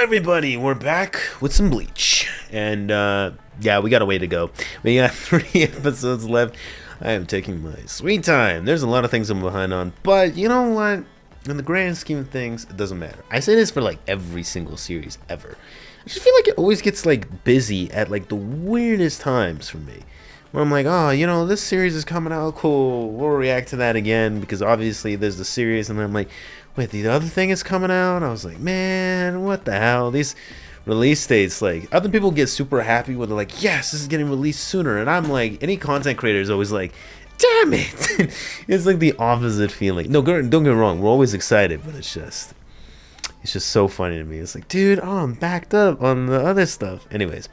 everybody, we're back with some Bleach, and yeah, we got a way to go. We got 3 episodes left. I am taking my sweet time. There's a lot of things I'm behind on, but you know what? In the grand scheme of things, it doesn't matter. I say this for like every single series ever. I just feel like it always gets like busy at like the weirdest times for me. Where I'm like, oh, you know, this series is coming out, cool. We'll react to that again because obviously there's the series, and then I'm like, wait, the other thing is coming out. I was like, man, what the hell? These release dates, like, other people get super happy when they're like, yes, this is getting released sooner, and I'm like, any content creator is always like, damn it. It's like the opposite feeling. No, don't get me wrong, we're always excited, but it's just so funny to me. It's like, dude, oh, I'm backed up on the other stuff. Anyways,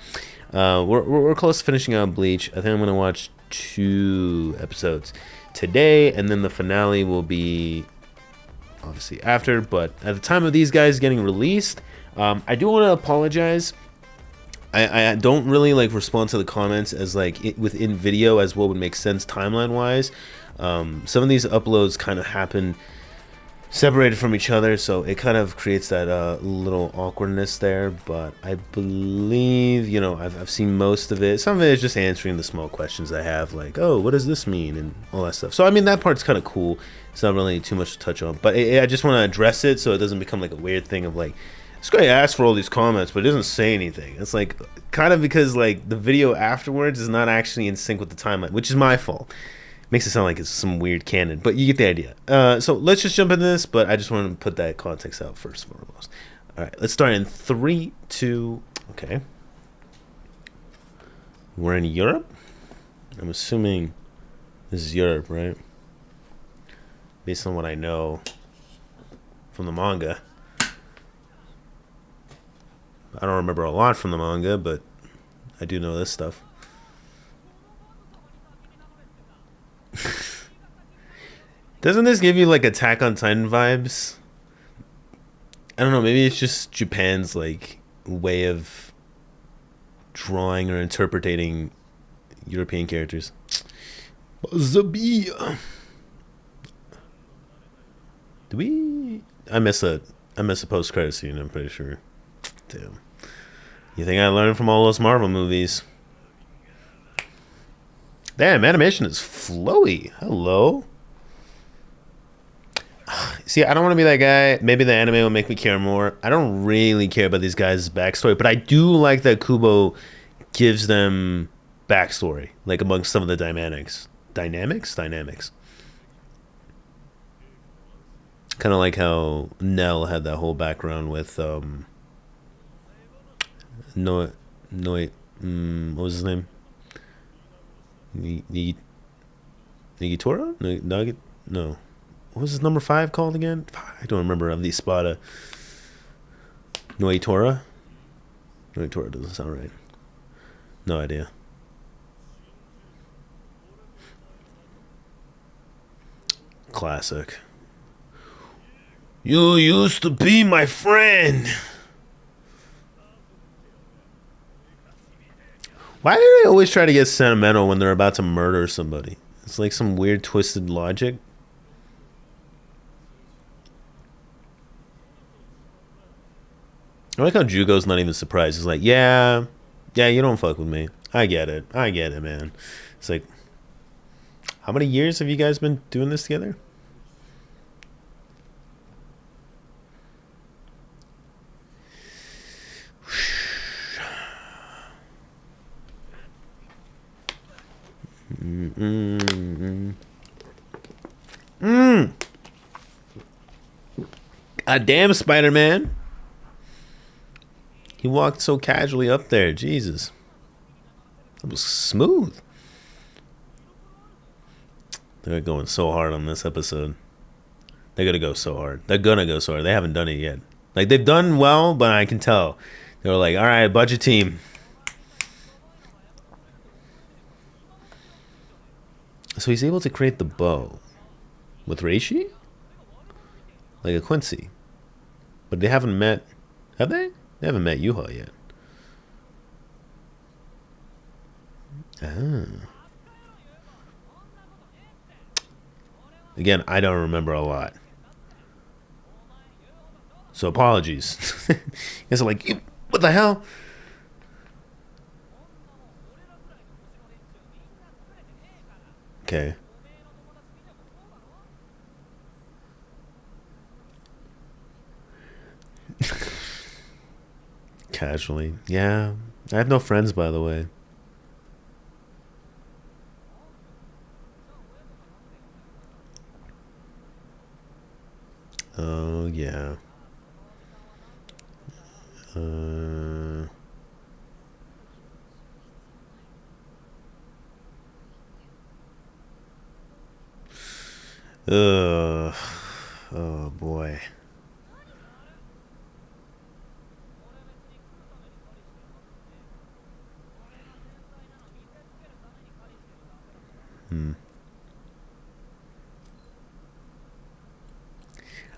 we're close to finishing out Bleach. I think I'm gonna watch 2 episodes today, and then the finale will be obviously after. But at the time of these guys getting released, I do want to apologize. I don't really like respond to the comments as like within video as what would make sense timeline wise. Some of these uploads kind of happen separated from each other, so it kind of creates that little awkwardness there. But I believe, you know, I've seen most of it. Some of it is just answering the small questions I have, like, oh, what does this mean, and all that stuff. So I mean, that part's kind of cool. It's not really too much to touch on, but I just want to address it so it doesn't become like a weird thing of like, this guy asked for all these comments but it doesn't say anything. It's like kind of because like the video afterwards is not actually in sync with the timeline, which is my fault. Makes it sound like it's some weird canon, but you get the idea. So let's just jump into this, but I just want to put that context out first and foremost. All right, let's start in 3, 2, okay. We're in Europe? I'm assuming this is Europe, right? Based on what I know from the manga. I don't remember a lot from the manga, but I do know this stuff. Doesn't this give you like Attack on Titan vibes? I don't know, maybe it's just Japan's like way of drawing or interpreting European characters. Zabia. Do we? I miss a post-credit scene, I'm pretty sure. Damn. You think I learned from all those Marvel movies? Damn, animation is flowy. Hello. See, I don't want to be that guy. Maybe the anime will make me care more. I don't really care about these guys' backstory, but I do like that Kubo gives them backstory, like amongst some of the dynamics. Dynamics. Kind of like how Nell had that whole background with what was his name? Nigitora? No. What was his number 5 called again? I don't remember. Of the Espada. Noitora? Noitora doesn't sound right. No idea. Classic. You used to be my friend. Why do they always try to get sentimental when they're about to murder somebody? It's like some weird twisted logic. I like how Jugo's not even surprised. He's like, yeah, you don't fuck with me. I get it, man. It's like, how many years have you guys been doing this together? God damn, Spider-Man. He walked so casually up there. Jesus. That was smooth. They're going so hard on this episode. They're gonna go so hard. They haven't done it yet. Like, they've done well, but I can tell. They were like, all right, budget team. So he's able to create the bow with Reishi? Like a Quincy. But they haven't met... Have they? They haven't met Yuha yet. Ah. Again, I don't remember a lot. So apologies. It's like, what the hell? Okay. Casually. Yeah. I have no friends, by the way. Oh, yeah. Uh, ugh. Oh, boy. Hmm.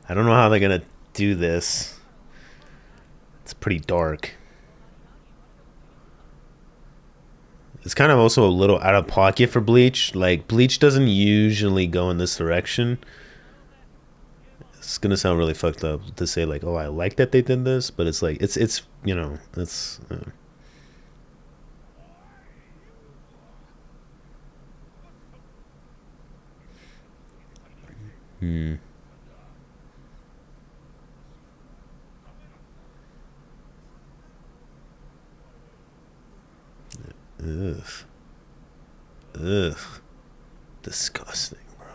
I don't know how they're gonna do this. It's pretty dark. It's kind of also a little out of pocket for Bleach. Like, Bleach doesn't usually go in this direction. It's gonna sound really fucked up to say like, "Oh, I like that they did this," but it's like it's it's hmm. Ugh. Ugh. Disgusting, bro.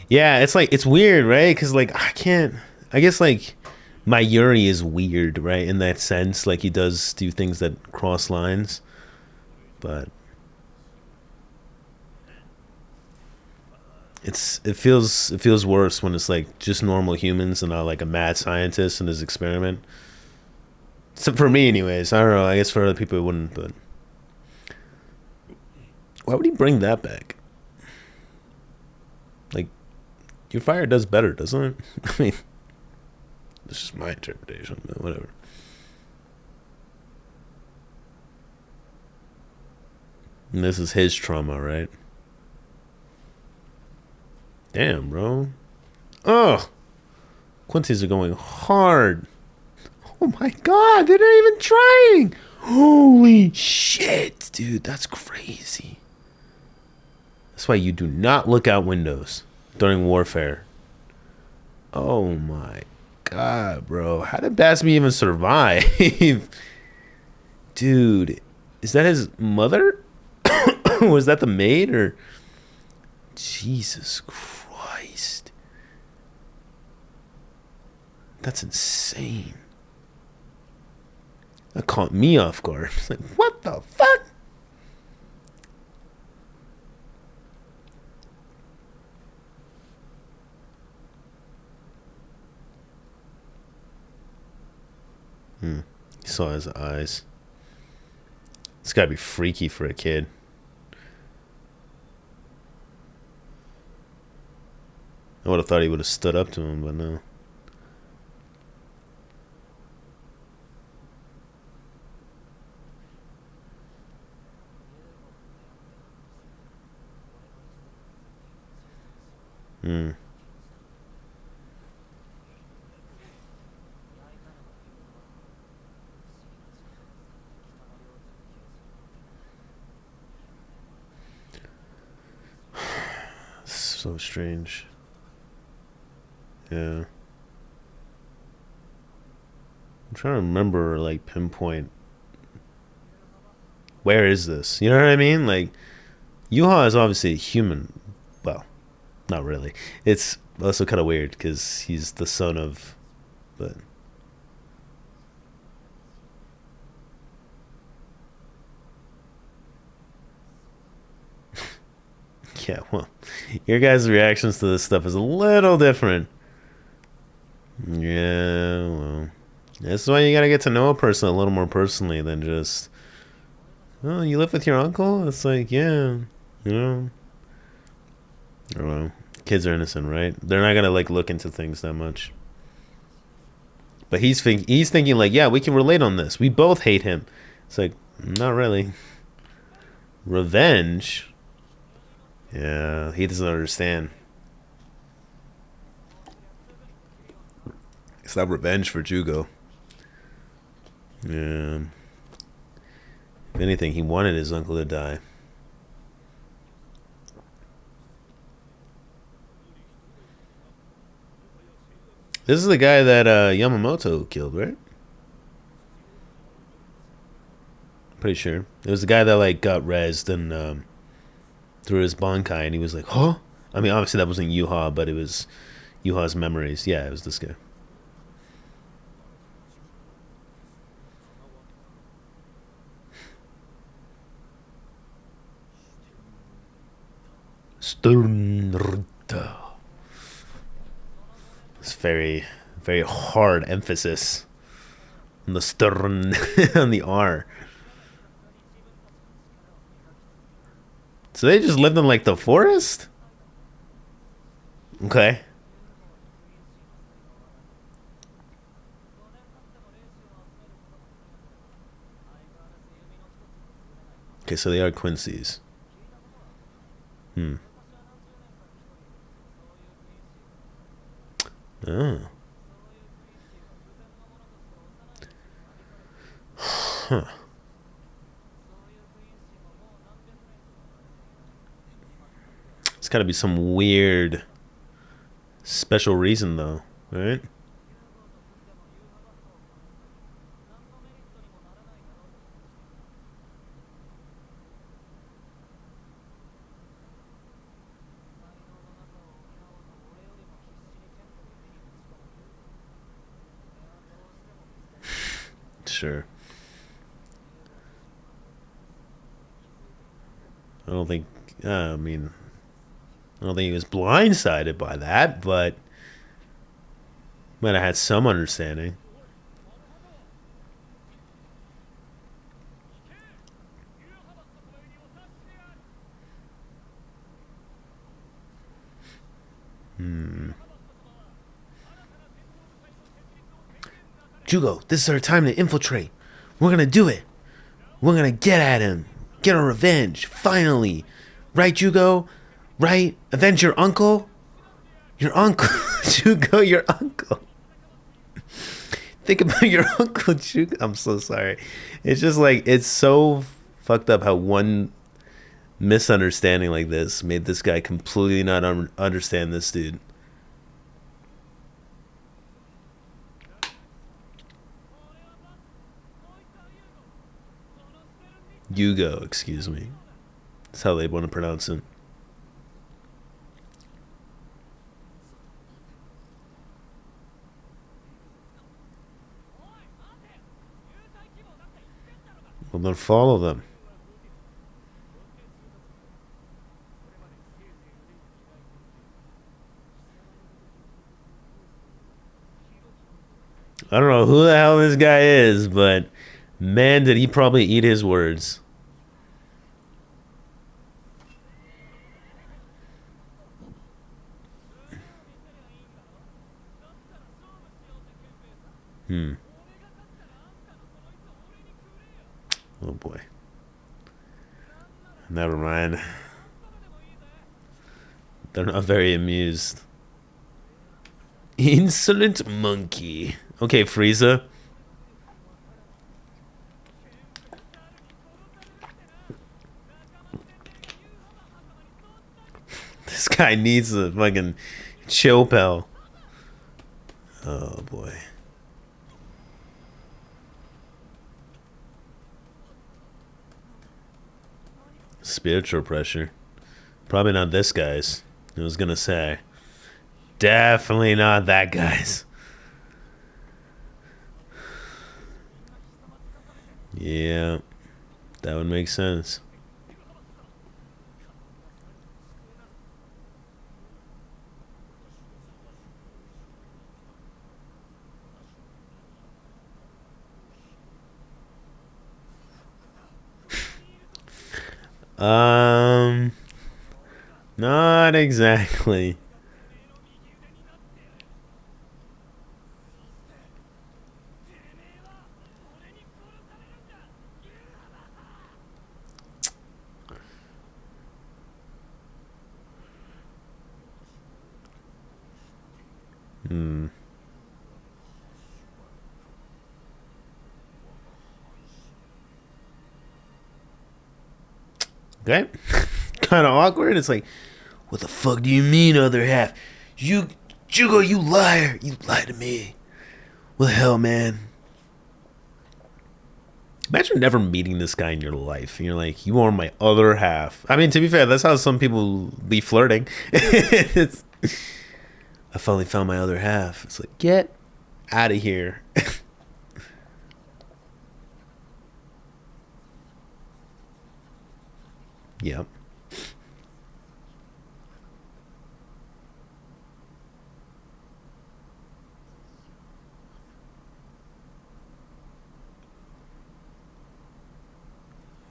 Yeah, it's like it's weird, right? Because like I can't. I guess like my Yuri is weird, right? In that sense, like he does do things that cross lines, but it feels worse when it's like just normal humans and not like a mad scientist in his experiment. So for me, anyways, I don't know. I guess for other people it wouldn't, but why would he bring that back? Like your fire does better, doesn't it? I mean, it's just my interpretation, but whatever. And this is his trauma, right? Damn, bro. Oh, Quincy's are going hard. Oh my god, they're not even trying. Holy shit, dude, that's crazy. That's why you do not look out windows during warfare. Oh my god, bro. How did Basby even survive? Dude, is that his mother? Was that the maid or Jesus Christ? That's insane. That caught me off guard. It's like, what the fuck? Hmm. He saw his eyes. It's gotta be freaky for a kid. I would have thought he would have stood up to him, but no. Hmm. So strange. Yeah. I'm trying to remember, like, pinpoint where is this? You know what I mean? Like, Yuha is obviously a human. Well, not really. It's also kind of weird because he's the son of. But yeah, well, your guys' reactions to this stuff is a little different. Yeah, well, that's why you gotta get to know a person a little more personally than just. Oh, you live with your uncle? It's like, yeah, you know. I don't know. Kids are innocent, right? They're not gonna like look into things that much. But he's thinking like, yeah, we can relate on this. We both hate him. It's like, not really. Revenge. Yeah, he doesn't understand. It's not revenge for Jugo. Yeah. If anything, he wanted his uncle to die. This is the guy that Yamamoto killed, right? Pretty sure. It was the guy that like got rezzed and through his Bankai, and he was like, "Huh?" I mean, obviously that wasn't Yuha, but it was Yuha's memories. Yeah, it was this guy. Sternrta. It's very, very hard emphasis on the stern, on the R. So they just lived in like the forest? Okay. Okay, so they are Quincy's. Hmm. Oh. Huh. It's gotta be some weird special reason though, right? Sure. I don't think. I mean, I don't think he was blindsided by that, but might have had some understanding. Hmm. Jugo, this is our time to infiltrate. We're gonna do it. We're gonna get at him. Get our revenge. Finally. Right, Jugo? Right? Avenge your uncle? Your uncle. Jugo, your uncle. Think about your uncle, Jugo. I'm so sorry. It's just like, it's so fucked up how one misunderstanding like this made this guy completely not understand this dude. Yugo, excuse me. That's how they want to pronounce him. Well, then follow them. I don't know who the hell this guy is, but man, did he probably eat his words. Hmm. Oh boy. Never mind. They're not very amused. Insolent monkey. Okay, Frieza. This guy needs a fucking chill pill. Oh boy. Spiritual pressure. Probably not this guy's. I was gonna say. Definitely not that guy's. Yeah, that would make sense. Um, Not exactly. Hmm. Okay? Kind of awkward. It's like, what the fuck do you mean, other half? Jugo, you liar. You lied to me. What the hell, man? Imagine never meeting this guy in your life. And you're like, you are my other half. I mean, to be fair, that's how some people be flirting. It's, I finally found my other half. It's like, get out of here. Yep.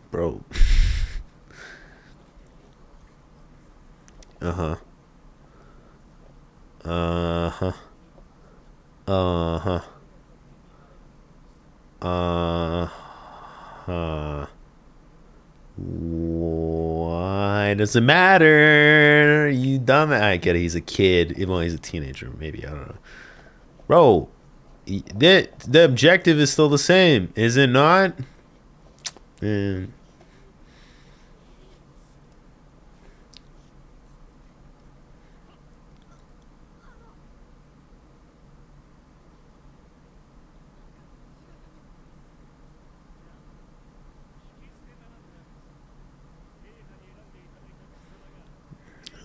Bro. Uh-huh. Uh-huh. Uh-huh. Uh-huh. Why does it matter? You dumb. I get it. He's a kid. Even though he's a teenager, maybe. I don't know. Bro, the objective is still the same, is it not? Man.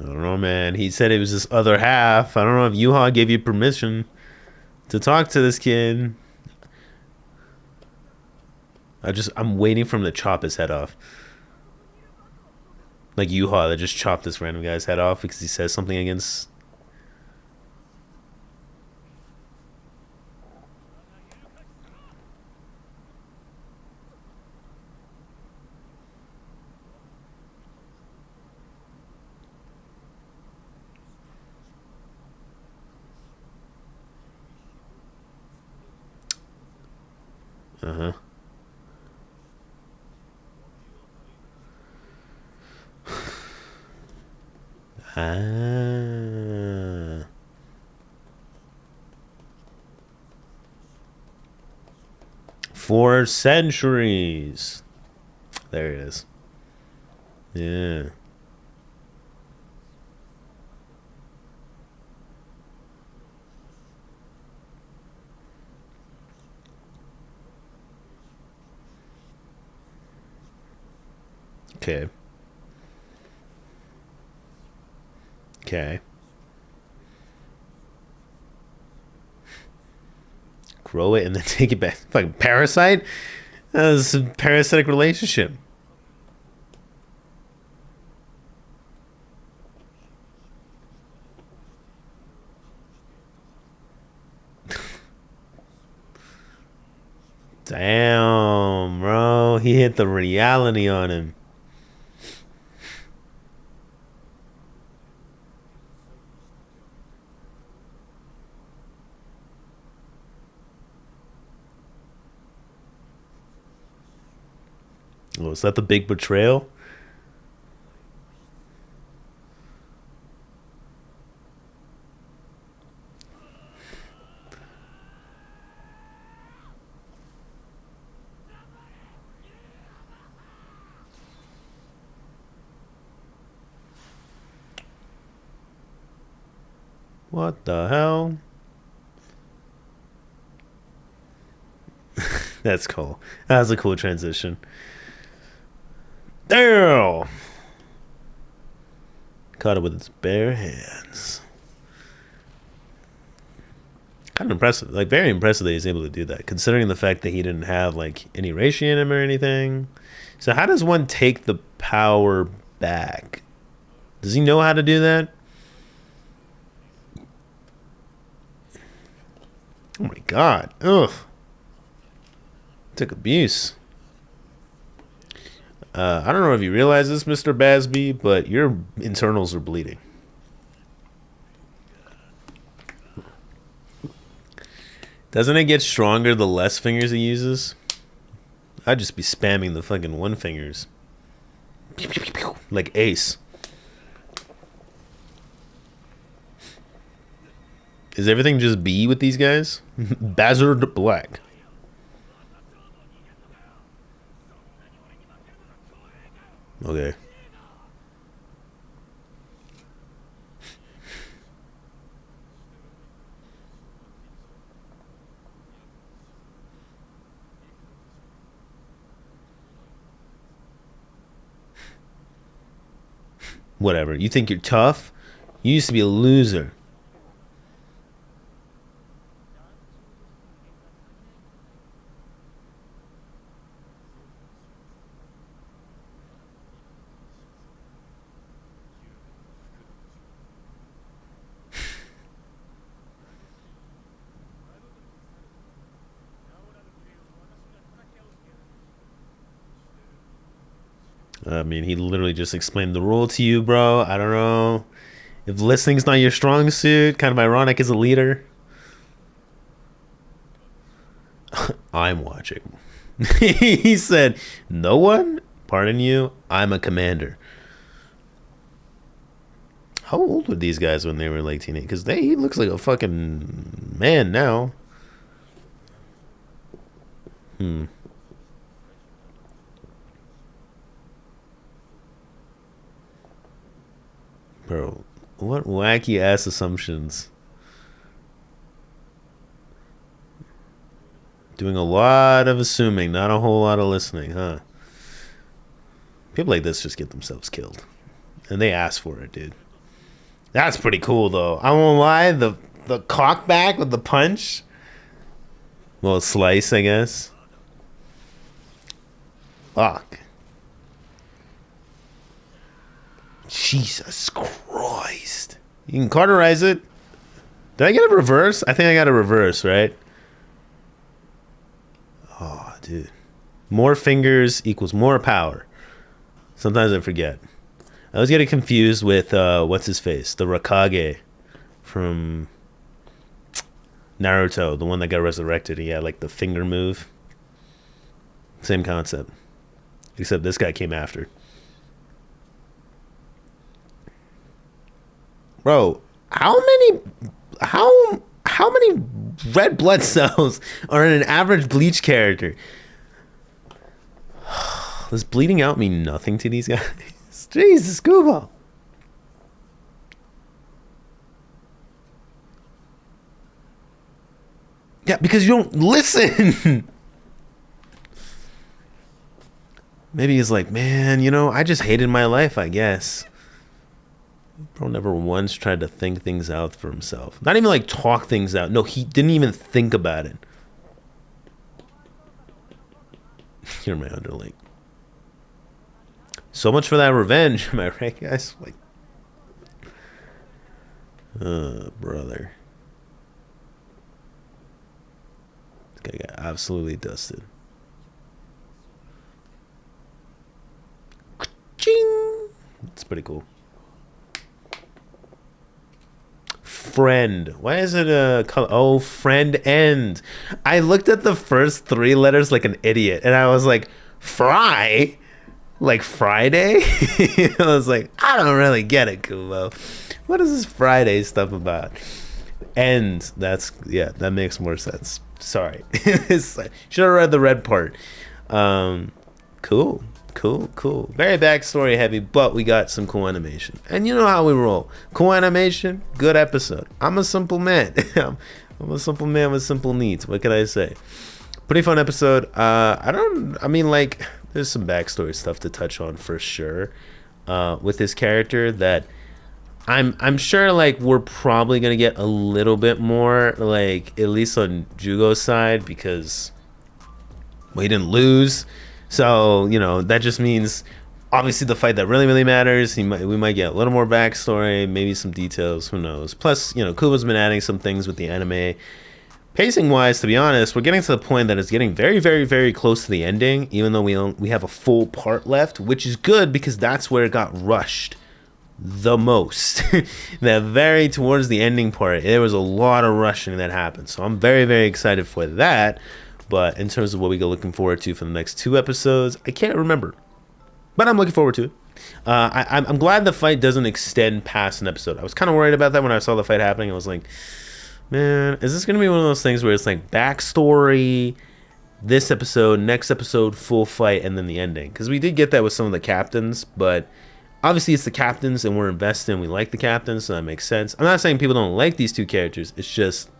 I don't know, man. He said it was this other half. I don't know if Yuha gave you permission to talk to this kid. I'm waiting for him to chop his head off. Like Yuha that just chopped this random guy's head off because he says something against. Uh-huh. Ah. For centuries. There it is. Yeah. Okay. Okay. Grow it and then take it back. Like parasite? That's a parasitic relationship. Damn, bro. He hit the reality on him. Oh, is that the big betrayal? What the hell? That's cool. That was a cool transition. Damn! Caught it with its bare hands. Kind of impressive. Like, very impressive that he's able to do that, considering the fact that he didn't have, like, any Reishi in him or anything. So how does one take the power back? Does he know how to do that? Oh my god. Ugh. Took abuse. I don't know if you realize this, Mr. Basby, but your internals are bleeding. Doesn't it get stronger the less fingers he uses? I'd just be spamming the fucking one fingers. Like Ace. Is everything just B with these guys? Bazard Black. Okay. Whatever. You think you're tough? You used to be a loser. I mean, he literally just explained the rule to you, bro. I don't know. If listening's not your strong suit, kind of ironic as a leader. I'm watching. He said, no one? Pardon you? I'm a commander. How old were these guys when they were like teenage? Because he looks like a fucking man now. Bro, what wacky ass assumptions. Doing a lot of assuming, not a whole lot of listening, huh? People like this just get themselves killed. And they ask for it, dude. That's pretty cool, though. I won't lie, the cock back with the punch. Well, slice, I guess. Fuck. Jesus Christ. You can cauterize it. Did I get a reverse? I think I got a reverse, right? Oh, dude. More fingers equals more power. Sometimes I forget. I was getting confused with, what's his face? The Raikage from Naruto, the one that got resurrected. He had, like, the finger move. Same concept. Except this guy came after. Bro, how many red blood cells are in an average Bleach character? Does bleeding out mean nothing to these guys? Jesus, Kubo. Yeah, because you don't listen. Maybe he's like, man, you know, I just hated my life, I guess. Bro never once tried to think things out for himself. Not even like talk things out. No, he didn't even think about it. You're my underling. So much for that revenge, am I right, guys? Like, brother. This guy got absolutely dusted. Ching! It's pretty cool. Friend. Why is it a color? Oh, friend end. I looked at the first three letters like an idiot, and I was like, fry? Like Friday? I was like, I don't really get it, Kubo. What is this Friday stuff about? End. That's, yeah, that makes more sense. Sorry. Should have read the red part. Cool. Very backstory heavy, but we got some cool animation. And you know how we roll. Cool animation, good episode. I'm a simple man. I'm a simple man with simple needs. What can I say? Pretty fun episode. I mean, like, there's some backstory stuff to touch on for sure. With this character that I'm sure, like, we're probably gonna get a little bit more, like, at least on Jugo's side, because we didn't lose. So, you know, that just means obviously the fight that really matters. We might get a little more backstory, maybe some details, who knows. Plus, you know, Kubo's been adding some things with the anime. Pacing wise, to be honest, we're getting to the point that it's getting very close to the ending, even though we have a full part left, which is good because that's where it got rushed the most. That very towards the ending part, there was a lot of rushing that happened. So I'm very excited for that. But in terms of what we go looking forward to for the next 2 episodes, I can't remember. But I'm looking forward to it. I'm glad the fight doesn't extend past an episode. I was kind of worried about that when I saw the fight happening. I was like, man, is this going to be one of those things where it's like backstory, this episode, next episode, full fight, and then the ending? Because we did get that with some of the captains, but obviously it's the captains and we're invested and we like the captains, so that makes sense. I'm not saying people don't like these 2 characters. It's just,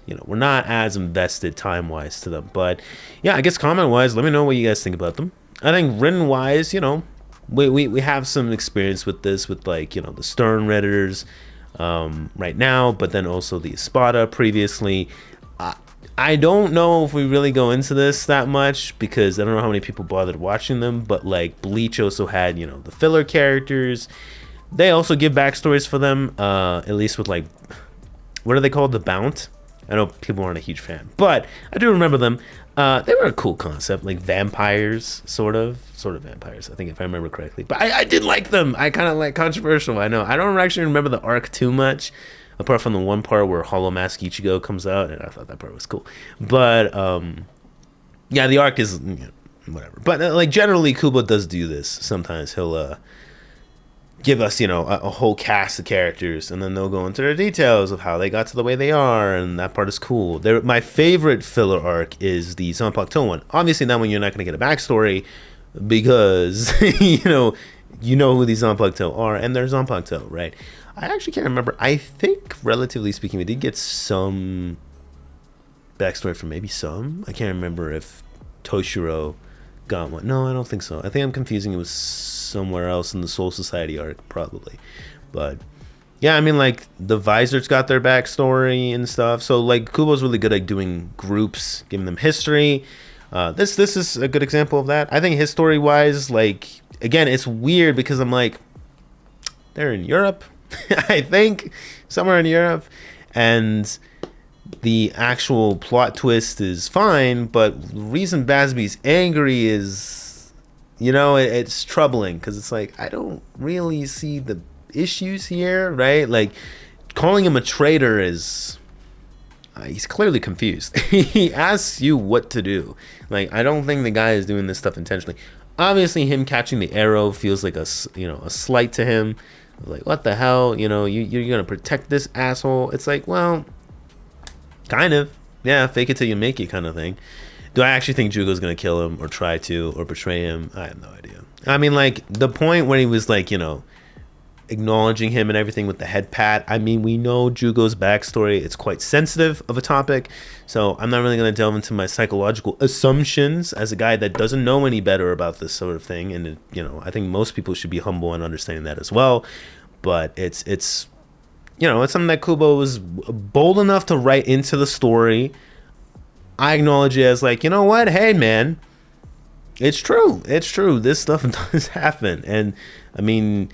you know, we're not as invested time-wise to them. But yeah, I guess comment-wise, let me know what you guys think about them. I think written-wise, you know, we have some experience with this, with like, you know, the Stern Redditors right now, but then also the Espada previously. I don't know if we really go into this that much because I don't know how many people bothered watching them, but like Bleach also had, you know, the filler characters. They also give backstories for them, at least with like, what are they called? The Bount? I know people aren't a huge fan, but I do remember them. They were a cool concept, like vampires, sort of vampires, I think, if I remember correctly. But I did like them. I kind of like controversial, I know. I don't actually remember the arc too much, apart from the one part where Hollow Mask Ichigo comes out, and I thought that part was cool. But yeah, the arc is, you know, whatever. But like generally, Kubo does do this. Sometimes he'll give us, you know, a whole cast of characters, and then they'll go into the details of how they got to the way they are, and that part is cool. My favorite filler arc is the Zanpakuto one. Obviously, that one you're not going to get a backstory because you know who these Zanpakuto are, and they're Zanpakuto, right? I actually can't remember. I think, relatively speaking, we did get some backstory from maybe some. I can't remember if Toshiro got one. No, I don't think so. I think I'm confusing it with somewhere else in the Soul Society arc, probably. But yeah, I mean, like the Visors got their backstory and stuff. So like Kubo's really good at doing groups, giving them history. This is a good example of that. I think history wise, like again, it's weird because I'm like, they're in Europe. I think somewhere in Europe, and the actual plot twist is fine, but the reason Basby's angry is, you know, it's troubling because it's like, I don't really see the issues here, right? Like calling him a traitor is, he's clearly confused. He asks you what to do. Like, I don't think the guy is doing this stuff intentionally. Obviously him catching the arrow feels like a slight to him. Like, what the hell, you know, you're gonna protect this asshole. It's like, well, kind of, yeah, fake it till you make it kind of thing. Do I actually think Jugo's gonna kill him or try to or betray him? I have no idea. I mean, like the point when he was like, you know, acknowledging him and everything with the head pat, I mean, we know Jugo's backstory. It's quite sensitive of a topic, so I'm not really going to delve into my psychological assumptions as a guy that doesn't know any better about this sort of thing. And it, you know, I think most people should be humble and understanding that as well. But it's you know, it's something that Kubo was bold enough to write into the story. I acknowledge it as like, you know what, hey man, it's true, this stuff does happen. And I mean,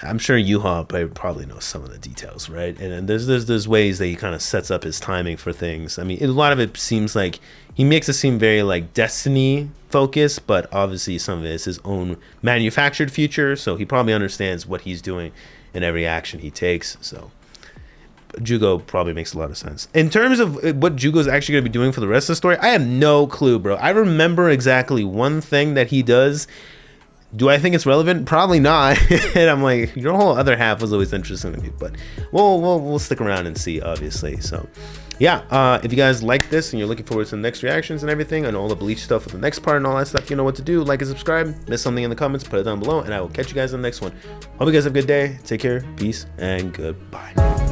I'm sure Yuha probably knows some of the details, right? And there's ways that he kind of sets up his timing for things. I mean, a lot of it seems like he makes it seem very like Destiny focused, but obviously some of it is his own manufactured future, so he probably understands what he's doing in every action he takes. So Jugo probably makes a lot of sense. In terms of what Jugo's actually going to be doing for the rest of the story, I have no clue, bro. I remember exactly one thing that he does. Do I think it's relevant? Probably not. And I'm like, your whole other half was always interesting to me, but we'll stick around and see, obviously. So yeah, if you guys like this and you're looking forward to the next reactions and everything and all the Bleach stuff with the next part and all that stuff, you know what to do. Like and subscribe. Miss something in the comments, put it down below, and I will catch you guys in the next one. Hope you guys have a good day. Take care, peace, and goodbye.